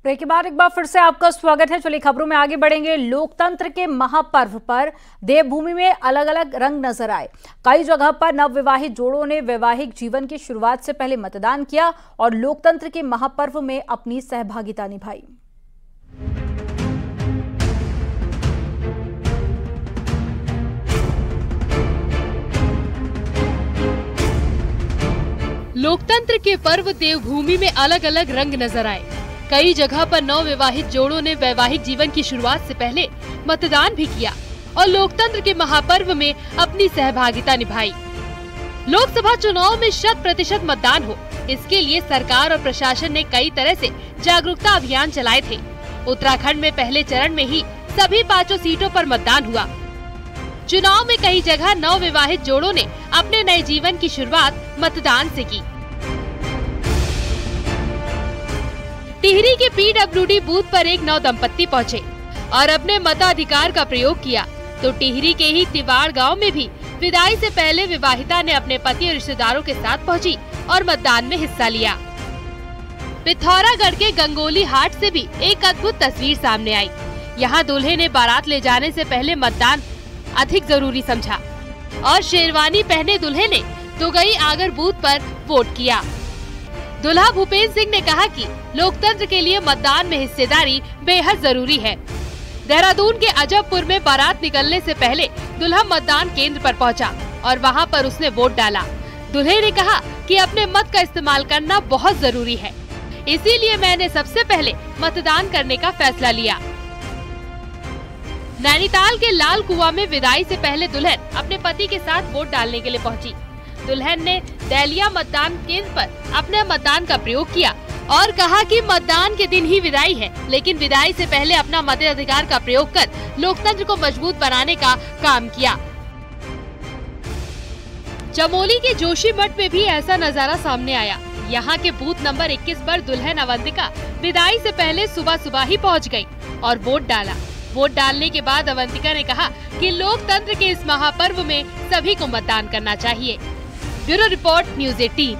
Break के बाद एक बार फिर से आपका स्वागत है। चलिए खबरों में आगे बढ़ेंगे। लोकतंत्र के महापर्व पर देवभूमि में अलग अलग रंग नजर आए। कई जगह पर नवविवाहित जोड़ों ने वैवाहिक जीवन की शुरुआत से पहले मतदान किया और लोकतंत्र के महापर्व में अपनी सहभागिता निभाई। लोकतंत्र के पर्व देवभूमि में अलग अलग रंग नजर आए। कई जगह पर नवविवाहित जोड़ों ने वैवाहिक जीवन की शुरुआत से पहले मतदान भी किया और लोकतंत्र के महापर्व में अपनी सहभागिता निभाई। लोकसभा चुनाव में 100% मतदान हो, इसके लिए सरकार और प्रशासन ने कई तरह से जागरूकता अभियान चलाए थे। उत्तराखंड में पहले चरण में ही सभी 5 सीटों पर मतदान हुआ। चुनाव में कई जगह नवविवाहित जोड़ों ने अपने नए जीवन की शुरुआत मतदान से की। टिहरी के पीडब्ल्यूडी बूथ पर एक नव दंपत्ति पहुंचे और अपने मताधिकार का प्रयोग किया, तो टिहरी के ही तिवाड़ गांव में भी विदाई से पहले विवाहिता ने अपने पति और रिश्तेदारों के साथ पहुंची और मतदान में हिस्सा लिया। पिथौरागढ़ के गंगोली हाट से भी एक अद्भुत तस्वीर सामने आई। यहाँ दूल्हे ने बारात ले जाने से पहले मतदान अधिक जरूरी समझा और शेरवानी पहने दूल्हे ने दुगई आगर बूथ पर वोट किया। दूल्हा भूपेंद्र सिंह ने कहा कि लोकतंत्र के लिए मतदान में हिस्सेदारी बेहद जरूरी है। देहरादून के अजबपुर में बारात निकलने से पहले दूल्हा मतदान केंद्र पर पहुंचा और वहां पर उसने वोट डाला। दूल्हे ने कहा कि अपने मत का इस्तेमाल करना बहुत जरूरी है, इसीलिए मैंने सबसे पहले मतदान करने का फैसला लिया। नैनीताल के लाल कुआं में विदाई से पहले दुल्हन अपने पति के साथ वोट डालने के लिए पहुंची। दुल्हन ने दहलिया मतदान केंद्र पर अपने मतदान का प्रयोग किया और कहा कि मतदान के दिन ही विदाई है, लेकिन विदाई से पहले अपना मताधिकार का प्रयोग कर लोकतंत्र को मजबूत बनाने का काम किया। चमोली के जोशीमठ में भी ऐसा नजारा सामने आया। यहाँ के बूथ नंबर 21 पर दुल्हन अवंतिका विदाई से पहले सुबह सुबह ही पहुँच गयी और वोट डाला। वोट डालने के बाद अवंतिका ने कहा कि लोकतंत्र के इस महापर्व में सभी को मतदान करना चाहिए। Bureau report, news 18।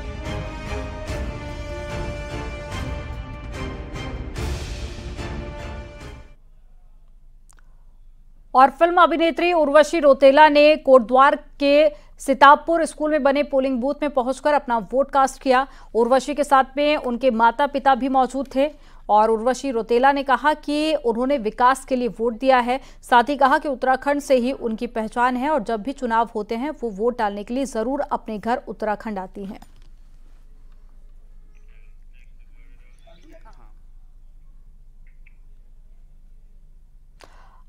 और फिल्म अभिनेत्री उर्वशी रौतेला ने कोटद्वार के सिताबपुर स्कूल में बने पोलिंग बूथ में पहुंचकर अपना वोट कास्ट किया। उर्वशी के साथ में उनके माता पिता भी मौजूद थे और उर्वशी रौतेला ने कहा कि उन्होंने विकास के लिए वोट दिया है। साथ ही कहा कि उत्तराखंड से ही उनकी पहचान है और जब भी चुनाव होते हैं वो वोट डालने के लिए जरूर अपने घर उत्तराखंड आती हैं।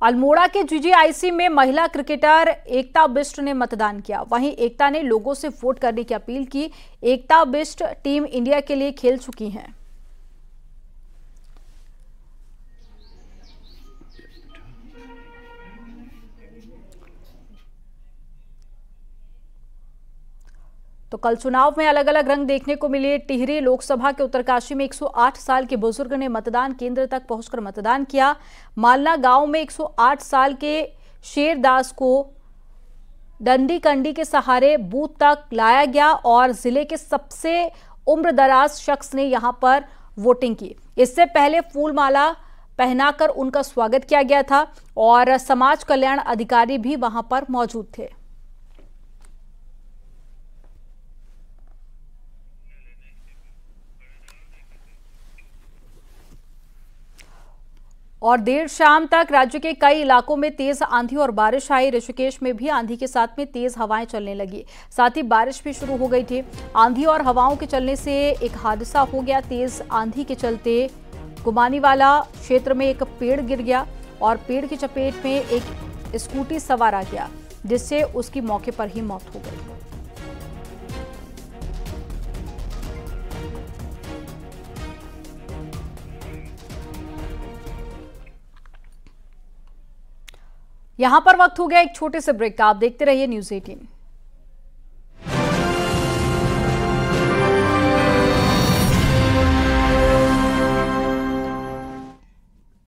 अल्मोड़ा के जीजीआईसी में महिला क्रिकेटर एकता बिष्ट ने मतदान किया। वहीं एकता ने लोगों से वोट करने की अपील की। एकता बिष्ट टीम इंडिया के लिए खेल चुकी हैं। तो कल चुनाव में अलग अलग रंग देखने को मिले। टिहरी लोकसभा के उत्तरकाशी में 108 साल के बुजुर्ग ने मतदान केंद्र तक पहुंचकर मतदान किया। मालना गांव में 108 साल के शेरदास को डंडी कंडी के सहारे बूथ तक लाया गया और जिले के सबसे उम्रदराज शख्स ने यहां पर वोटिंग की। इससे पहले फूलमाला पहनाकर उनका स्वागत किया गया था और समाज कल्याण अधिकारी भी वहां पर मौजूद थे। और देर शाम तक राज्य के कई इलाकों में तेज आंधी और बारिश आई। ऋषिकेश में भी आंधी के साथ में तेज हवाएं चलने लगी, साथ ही बारिश भी शुरू हो गई थी। आंधी और हवाओं के चलने से एक हादसा हो गया। तेज आंधी के चलते गुमानीवाला क्षेत्र में एक पेड़ गिर गया और पेड़ की चपेट में एक स्कूटी सवार आ गया, जिससे उसकी मौके पर ही मौत हो गई। यहां पर वक्त हो गया एक छोटे से ब्रेक का। आप देखते रहिए न्यूज़ 18।